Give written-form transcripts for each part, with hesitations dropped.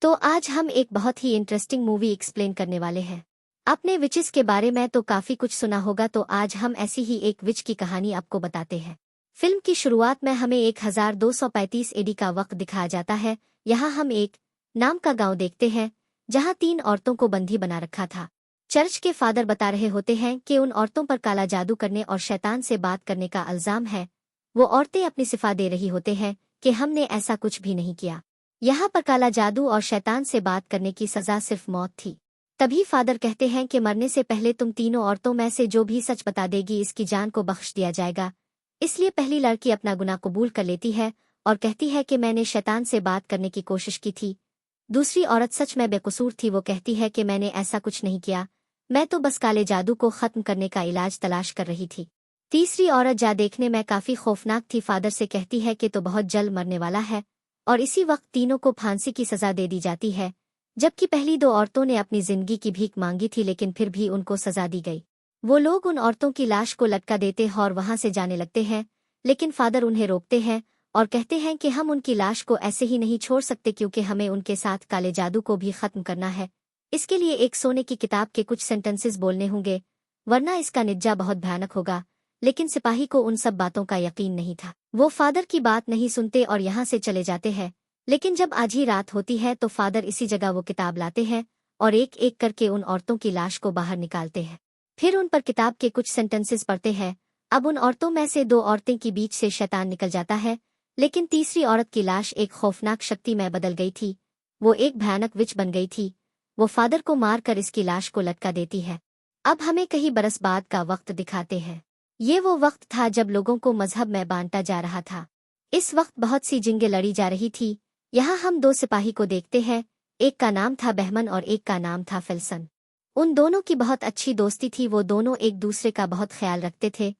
تو आज हम एक बहुत ही इंटरेस्टिंग मूवी एक्सप्लेन करने वाले हैं। आपने विचेस के बारे में तो काफी कुछ सुना होगा, तो आज हम ऐसी ही एक विच की कहानी आपको बताते हैं। फिल्म की शुरुआत में हमें 1235 एडी का वक्त दिखाया जाता है। यहाँ हम एक नाम का गांव देखते हैं जहाँ 3 औरतों को बंदी बना रखा था। चर्च के फादर बता रहे होते हैं कि उन औरतों पर काला जादू करने और शैतान से बात करने का इल्जाम है। वो औरतें अपनी सिफा दे रही होते हैं कि हमने ऐसा कुछ भी नहीं किया। यहाँ पर काला जादू और शैतान से बात करने की सजा सिर्फ मौत थी। तभी फादर कहते हैं कि मरने से पहले तुम तीनों औरतों में से जो भी सच बता देगी इसकी जान को बख्श दिया जाएगा। इसलिए पहली लड़की अपना गुनाह कबूल कर लेती है और कहती है कि मैंने शैतान से बात करने की कोशिश की थी। दूसरी औरत सच में बेकसूर थी, वो कहती है कि मैंने ऐसा कुछ नहीं किया, मैं तो बस काले जादू को खत्म करने का इलाज तलाश कर रही थी। तीसरी औरत जा देखने में काफी खौफनाक थी, फादर से कहती है कि तो बहुत जल्द मरने वाला है, और इसी वक्त तीनों को फांसी की सजा दे दी जाती है। जबकि पहली 2 औरतों ने अपनी जिंदगी की भीख मांगी थी, लेकिन फिर भी उनको सजा दी गई। वो लोग उन औरतों की लाश को लटका देते हैं और वहां से जाने लगते हैं, लेकिन फादर उन्हें रोकते हैं और कहते हैं कि हम उनकी लाश को ऐसे ही नहीं छोड़ सकते, क्योंकि हमें उनके साथ काले जादू को भी खत्म करना है। इसके लिए एक सोने की किताब के कुछ सेंटेंसेस बोलने होंगे, वरना इसका निज्जा बहुत भयानक होगा। लेकिन सिपाही को उन सब बातों का यकीन नहीं था। वो फादर की बात नहीं सुनते और यहाँ से चले जाते हैं। लेकिन जब आधी रात होती है तो फादर इसी जगह वो किताब लाते हैं और एक एक करके उन औरतों की लाश को बाहर निकालते हैं। फिर उन पर किताब के कुछ सेंटेंसेस पढ़ते हैं। अब उन औरतों में से 2 औरतें की बीच से शैतान निकल जाता है, लेकिन तीसरी औरत की लाश एक खौफनाक शक्ति में बदल गई थी। वो एक भयानक विच बन गई थी। वो फादर को मार कर इसकी लाश को लटका देती है। अब हमें कई बरस बाद का वक्त दिखाते हैं। ये वो वक्त था जब लोगों को मजहब में बांटा जा रहा था। इस वक्त बहुत सी जंगें लड़ी जा रही थी। यहाँ हम 2 सिपाही को देखते हैं, एक का नाम था बहमन और एक का नाम था फेल्सन। उन दोनों की बहुत अच्छी दोस्ती थी, वो दोनों एक दूसरे का बहुत ख्याल रखते थे।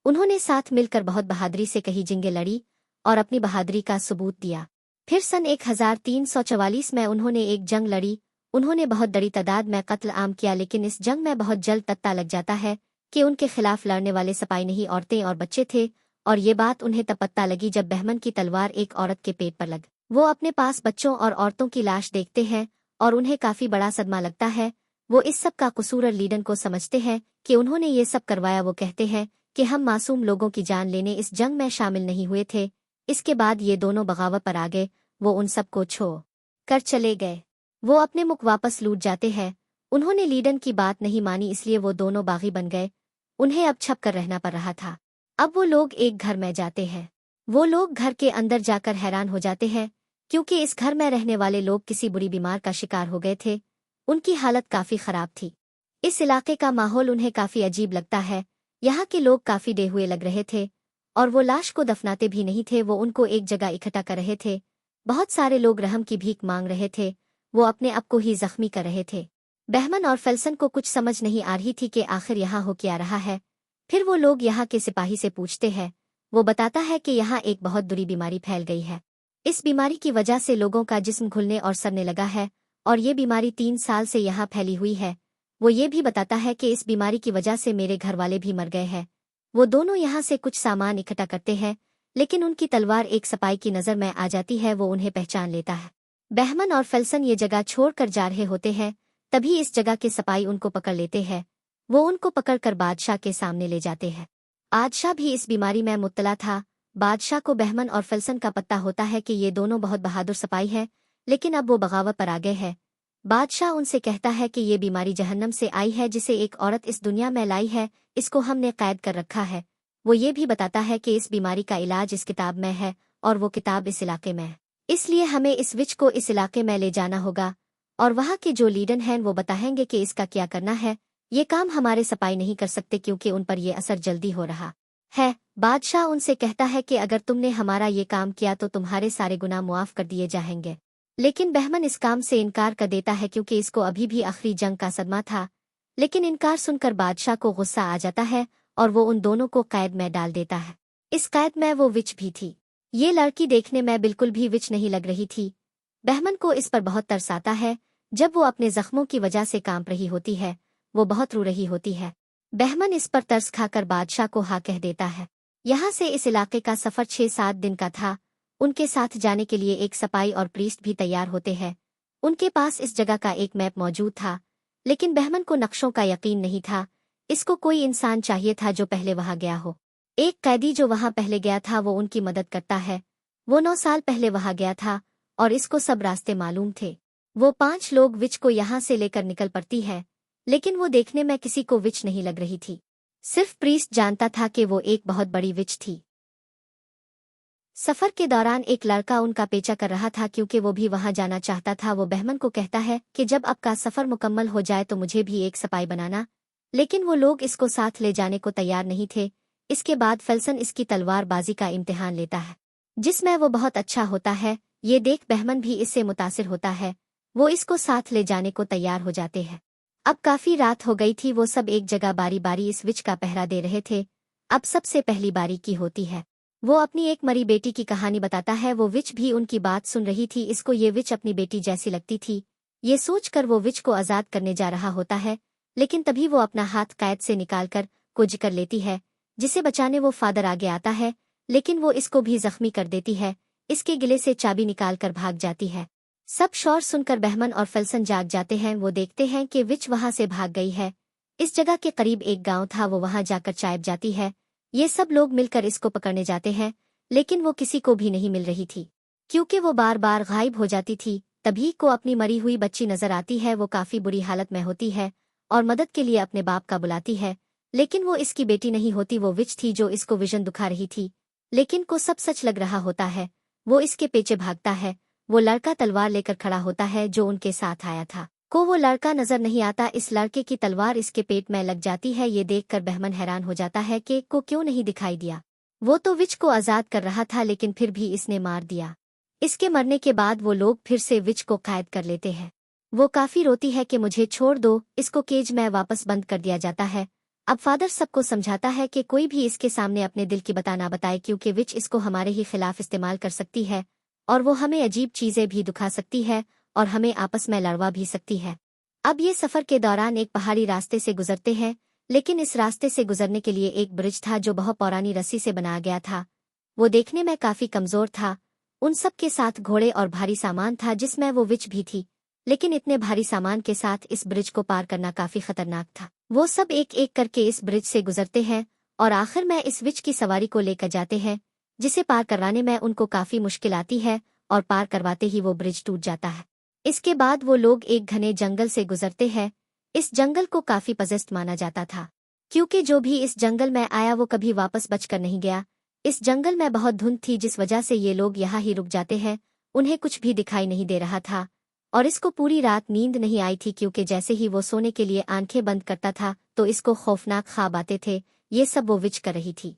उन्होंने साथ मिलकर बहुत बहादुरी से कई जंगें लड़ी और अपनी बहादुरी का सबूत दिया। फिर सन 1344 में उन्होंने एक जंग लड़ी। उन्होंने बहुत बड़ी तादाद में कत्ल आम किया, लेकिन इस जंग में बहुत जल्द पता लग जाता है कि उनके खिलाफ लड़ने वाले सिपाही नहीं, औरतें और बच्चे थे। और ये बात उन्हें तब पता लगी जब बहमन की तलवार एक औरत के पेट पर लग। वो अपने पास बच्चों और औरतों की लाश देखते हैं और उन्हें काफी बड़ा सदमा लगता है। वो इस सब का कसूर लीडन को समझते हैं कि उन्होंने ये सब करवाया। वो कहते हैं कि हम मासूम लोगों की जान लेने इस जंग में शामिल नहीं हुए थे। इसके बाद ये दोनों बगावत पर आ गए। वो उन सब को छोड़ कर चले गए। वो अपने मुख वापस लूट जाते हैं। उन्होंने लीडन की बात नहीं मानी, इसलिए वो दोनों बागी बन गए। उन्हें अब छप कर रहना पड़ रहा था। अब वो लोग एक घर में जाते हैं। वो लोग घर के अंदर जाकर हैरान हो जाते हैं, क्योंकि इस घर में रहने वाले लोग किसी बुरी बीमार का शिकार हो गए थे। उनकी हालत काफी खराब थी। इस इलाके का माहौल उन्हें काफी अजीब लगता है। यहाँ के लोग काफी डे हुए लग रहे थे और वो लाश को दफनाते भी नहीं थे। वो उनको एक जगह इकट्ठा कर रहे थे। बहुत सारे लोग रहम की भीख मांग रहे थे। वो अपने आप को ही जख्मी कर रहे थे। बहमन और फेल्सन को कुछ समझ नहीं आ रही थी कि आखिर यहाँ हो क्या रहा है। फिर वो लोग यहाँ के सिपाही से पूछते हैं। वो बताता है कि यहाँ एक बहुत बुरी बीमारी फैल गई है। इस बीमारी की वजह से लोगों का जिस्म घुलने और सड़ने लगा है, और ये बीमारी 3 साल से यहाँ फैली हुई है। वो ये भी बताता है कि इस बीमारी की वजह से मेरे घर वाले भी मर गए हैं। वो दोनों यहाँ से कुछ सामान इकट्ठा करते हैं, लेकिन उनकी तलवार एक सिपाही की नज़र में आ जाती है। वो उन्हें पहचान लेता है। बहमन और फेल्सन ये जगह छोड़कर जा रहे होते हैं। तभी इस जगह के सिपाही उनको पकड़ लेते हैं। वो उनको पकड़कर बादशाह के सामने ले जाते हैं। बादशाह भी इस बीमारी में मुब्तला था। बादशाह को बहमन और फेल्सन का पता होता है कि ये दोनों बहुत बहादुर सिपाही हैं, लेकिन अब वो बगावत पर आ गए हैं। बादशाह उनसे कहता है कि ये बीमारी जहन्नम से आई है, जिसे एक औरत इस दुनिया में लाई है। इसको हमने कैद कर रखा है। वो ये भी बताता है कि इस बीमारी का इलाज इस किताब में है, और वो किताब इस इलाके में है। इसलिए हमें इस विच को इस इलाके में ले जाना होगा, और वहाँ के जो लीडर हैं वो बताएंगे कि इसका क्या करना है। ये काम हमारे सिपाही नहीं कर सकते, क्योंकि उन पर यह असर जल्दी हो रहा है। बादशाह उनसे कहता है कि अगर तुमने हमारा ये काम किया तो तुम्हारे सारे गुनाह मुआफ कर दिए जाएंगे। लेकिन बहमन इस काम से इनकार कर देता है, क्योंकि इसको अभी भी आखिरी जंग का सदमा था। लेकिन इनकार सुनकर बादशाह को गुस्सा आ जाता है और वो उन दोनों को कैद में डाल देता है। इस कैद में वो विच भी थी। ये लड़की देखने में बिल्कुल भी विच नहीं लग रही थी। बहमन को इस पर बहुत तरस आता है। जब वो अपने जख्मों की वजह से कांप रही होती है, वो बहुत रो रही होती है। बहमन इस पर तरस खाकर बादशाह को हाँ कह देता है। यहाँ से इस इलाके का सफर 6-7 दिन का था। उनके साथ जाने के लिए एक सिपाही और प्रीस्ट भी तैयार होते हैं। उनके पास इस जगह का एक मैप मौजूद था, लेकिन बहमन को नक्शों का यकीन नहीं था। इसको कोई इंसान चाहिए था जो पहले वहां गया हो। एक कैदी जो वहां पहले गया था वो उनकी मदद करता है। वो 9 साल पहले वहां गया था और इसको सब रास्ते मालूम थे। वो 5 लोग विच को यहाँ से लेकर निकल पड़ती है, लेकिन वो देखने में किसी को विच नहीं लग रही थी। सिर्फ प्रीस्ट जानता था कि वो एक बहुत बड़ी विच थी। सफर के दौरान एक लड़का उनका पीछा कर रहा था क्योंकि वो भी वहां जाना चाहता था। वो बहमन को कहता है कि जब आपका सफर मुकम्मल हो जाए तो मुझे भी एक सपाई बनाना, लेकिन वो लोग इसको साथ ले जाने को तैयार नहीं थे। इसके बाद फेल्सन इसकी तलवारबाजी का इम्तिहान लेता है, जिसमें वो बहुत अच्छा होता है। ये देख बहमन भी इससे मुतासिर होता है। वो इसको साथ ले जाने को तैयार हो जाते हैं। अब काफी रात हो गई थी। वो सब एक जगह बारी बारी इस विच का पहरा दे रहे थे। अब सबसे पहली बारी की होती है। वो अपनी एक मरी बेटी की कहानी बताता है। वो विच भी उनकी बात सुन रही थी। इसको ये विच अपनी बेटी जैसी लगती थी। ये सोचकर वो विच को आजाद करने जा रहा होता है, लेकिन तभी वो अपना हाथ कैद से निकालकर कुछ कर लेती है, जिसे बचाने वो फादर आगे आता है, लेकिन वो इसको भी जख्मी कर देती है। इसके गिले से चाबी निकालकर भाग जाती है। सब शोर सुनकर बहमन और फेल्सन जाग जाते हैं। वो देखते हैं कि विच वहां से भाग गई है। इस जगह के करीब एक गांव था। वो वहां जाकर चाय जाती है। ये सब लोग मिलकर इसको पकड़ने जाते हैं, लेकिन वो किसी को भी नहीं मिल रही थी, क्योंकि वो बार बार गायब हो जाती थी। तभी को अपनी मरी हुई बच्ची नजर आती है। वो काफी बुरी हालत में होती है और मदद के लिए अपने बाप का बुलाती है, लेकिन वो इसकी बेटी नहीं होती। वो विच थी जो इसको विजन दिखा रही थी, लेकिन को सब सच लग रहा होता है। वो इसके पीछे भागता है। वो लड़का तलवार लेकर खड़ा होता है जो उनके साथ आया था। को वो लड़का नजर नहीं आता। इस लड़के की तलवार इसके पेट में लग जाती है। ये देखकर बहमन हैरान हो जाता है कि को क्यों नहीं दिखाई दिया। वो तो विच को आजाद कर रहा था, लेकिन फिर भी इसने मार दिया। इसके मरने के बाद वो लोग फिर से विच को कैद कर लेते हैं। वो काफी रोती है कि मुझे छोड़ दो। इसको केज में वापस बंद कर दिया जाता है। अब फादर सबको समझाता है कि कोई भी इसके सामने अपने दिल की बता ना बताए, क्योंकि विच इसको हमारे ही खिलाफ इस्तेमाल कर सकती है और वो हमें अजीब चीजें भी दिखा सकती है और हमें आपस में लड़वा भी सकती है। अब ये सफर के दौरान एक पहाड़ी रास्ते से गुजरते हैं, लेकिन इस रास्ते से गुजरने के लिए एक ब्रिज था जो बहुत पुरानी रस्सी से बनाया गया था। वो देखने में काफी कमजोर था। उन सब के साथ घोड़े और भारी सामान था, जिसमें वो विच भी थी, लेकिन इतने भारी सामान के साथ इस ब्रिज को पार करना काफी खतरनाक था। वो सब एक एक करके इस ब्रिज से गुजरते हैं और आखिर में इस विच की सवारी को लेकर जाते हैं, जिसे पार करवाने में उनको काफी मुश्किल आती है और पार करवाते ही वो ब्रिज टूट जाता है। इसके बाद वो लोग एक घने जंगल से गुजरते हैं। इस जंगल को काफी पजेस्ट माना जाता था, क्योंकि जो भी इस जंगल में आया वो कभी वापस बचकर नहीं गया। इस जंगल में बहुत धुंध थी, जिस वजह से ये लोग यहाँ ही रुक जाते हैं। उन्हें कुछ भी दिखाई नहीं दे रहा था और इसको पूरी रात नींद नहीं आई थी, क्योंकि जैसे ही वो सोने के लिए आंखें बंद करता था तो इसको खौफनाक ख्वाब आते थे। ये सब वो विच कर रही थी।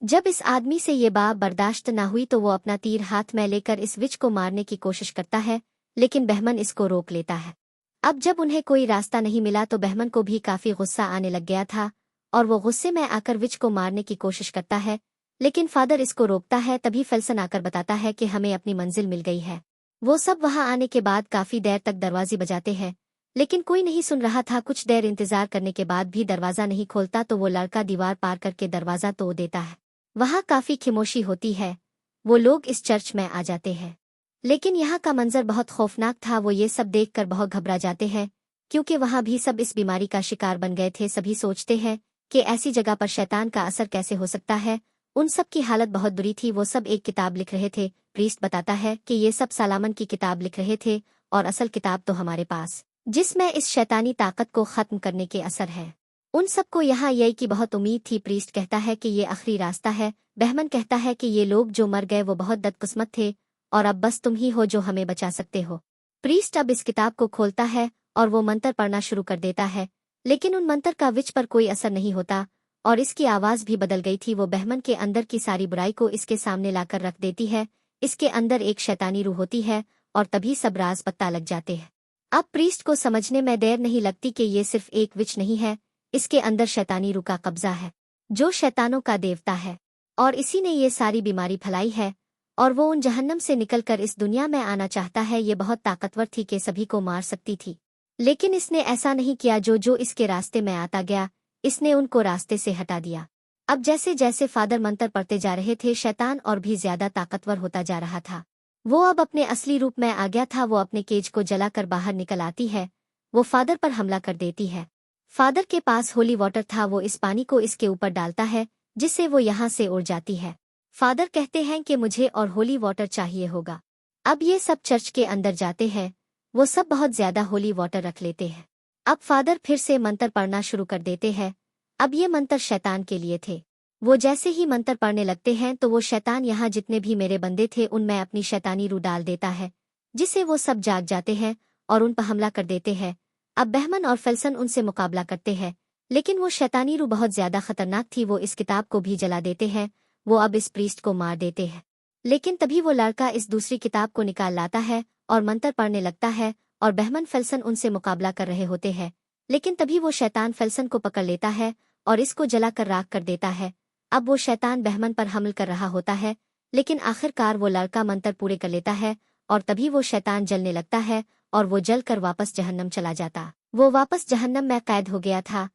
जब इस आदमी से ये बात बर्दाश्त ना हुई तो वो अपना तीर हाथ में लेकर इस विच को मारने की कोशिश करता है, लेकिन बहमन इसको रोक लेता है। अब जब उन्हें कोई रास्ता नहीं मिला तो बहमन को भी काफी गुस्सा आने लग गया था और वो गुस्से में आकर विच को मारने की कोशिश करता है, लेकिन फादर इसको रोकता है। तभी फेल्सन आकर बताता है कि हमें अपनी मंजिल मिल गई है। वो सब वहां आने के बाद काफी देर तक दरवाजे बजाते हैं, लेकिन कोई नहीं सुन रहा था। कुछ देर इंतजार करने के बाद भी दरवाजा नहीं खोलता तो वो लड़का दीवार पार करके दरवाजा तोड़ देता है। वहां काफी खामोशी होती है। वो लोग इस चर्च में आ जाते हैं, लेकिन यहाँ का मंजर बहुत खौफनाक था। वो ये सब देखकर बहुत घबरा जाते हैं, क्योंकि वहां भी सब इस बीमारी का शिकार बन गए थे। सभी सोचते हैं कि ऐसी जगह पर शैतान का असर कैसे हो सकता है। उन सब की हालत बहुत बुरी थी। वो सब एक किताब लिख रहे थे। प्रीस्ट बताता है कि ये सब सालामन की किताब लिख रहे थे और असल किताब तो हमारे पास, जिसमें इस शैतानी ताकत को खत्म करने के असर है। उन सबको यहाँ यही की बहुत उम्मीद थी। प्रीस्ट कहता है कि ये आखिरी रास्ता है। बहमन कहता है कि ये लोग जो मर गए वो बहुत बदकिस्मत थे और अब बस तुम ही हो जो हमें बचा सकते हो। प्रीस्ट अब इस किताब को खोलता है और वो मंत्र पढ़ना शुरू कर देता है, लेकिन उन मंत्र का विच पर कोई असर नहीं होता और इसकी आवाज भी बदल गई थी। वो बहमन के अंदर की सारी बुराई को इसके सामने लाकर रख देती है। इसके अंदर एक शैतानी रूह होती है और तभी सब राज पता लग जाते हैं। अब प्रीस्ट को समझने में देर नहीं लगती कि ये सिर्फ एक विच नहीं है, इसके अंदर शैतानी रूह का कब्जा है, जो शैतानों का देवता है और इसी ने ये सारी बीमारी फैलाई है और वो उन जहन्नम से निकलकर इस दुनिया में आना चाहता है। ये बहुत ताकतवर थी कि सभी को मार सकती थी, लेकिन इसने ऐसा नहीं किया। जो इसके रास्ते में आता गया, इसने उनको रास्ते से हटा दिया। अब जैसे जैसे फादर मंत्र पढ़ते जा रहे थे, शैतान और भी ज्यादा ताकतवर होता जा रहा था। वो अब अपने असली रूप में आ गया था। वो अपने केज को जलाकर बाहर निकल आती है। वो फादर पर हमला कर देती है। फादर के पास होली वाटर था। वो इस पानी को इसके ऊपर डालता है जिससे वो यहाँ से उड़ जाती है। फादर कहते हैं कि मुझे और होली वाटर चाहिए होगा। अब ये सब चर्च के अंदर जाते हैं। वो सब बहुत ज्यादा होली वाटर रख लेते हैं। अब फादर फिर से मंत्र पढ़ना शुरू कर देते हैं। अब ये मंत्र शैतान के लिए थे। वो जैसे ही मंत्र पढ़ने लगते हैं तो वो शैतान यहाँ जितने भी मेरे बंदे थे उनमें अपनी शैतानी रूह डाल देता है, जिससे वो सब जाग जाते हैं और उन पर हमला कर देते हैं। अब बहमन और फेल्सन उनसे मुकाबला करते हैं, लेकिन वो शैतानी रूह बहुत ज्यादा खतरनाक थी। वो इस किताब को भी जला देते हैं। वो अब इस प्रीस्ट को मार देते हैं। लेकिन तभी वो लड़का इस दूसरी किताब को निकाल लाता है और मंत्र पढ़ने लगता है और बहमन फेल्सन उनसे मुकाबला कर रहे होते हैं। लेकिन तभी वो शैतान फेल्सन को पकड़ लेता है और इसको जलाकर राख कर देता है। अब वो शैतान बहमन पर हमल कर रहा होता है, लेकिन आखिरकार वो लड़का मंत्र पूरे कर लेता है और तभी वो शैतान जलने लगता है और वो जल कर वापस जहन्नम चला जाता। वो वापस जहन्नम में कैद हो गया था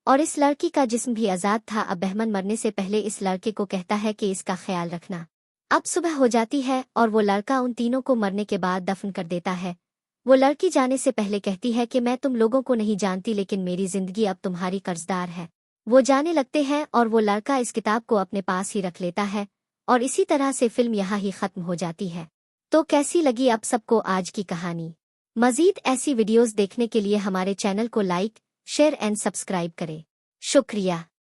और इस लड़की का जिस्म भी आज़ाद था। अब बहमन मरने से पहले इस लड़के को कहता है कि इसका ख्याल रखना। अब सुबह हो जाती है और वो लड़का उन तीनों को मरने के बाद दफन कर देता है। वो लड़की जाने से पहले कहती है कि मैं तुम लोगों को नहीं जानती, लेकिन मेरी जिंदगी अब तुम्हारी कर्जदार है। वो जाने लगते हैं और वो लड़का इस किताब को अपने पास ही रख लेता है और इसी तरह से फिल्म यहाँ ही खत्म हो जाती है। तो कैसी लगी आप सबको आज की कहानी? मजीद ऐसी वीडियोस देखने के लिए हमारे चैनल को लाइक, शेयर एंड सब्सक्राइब करें। शुक्रिया।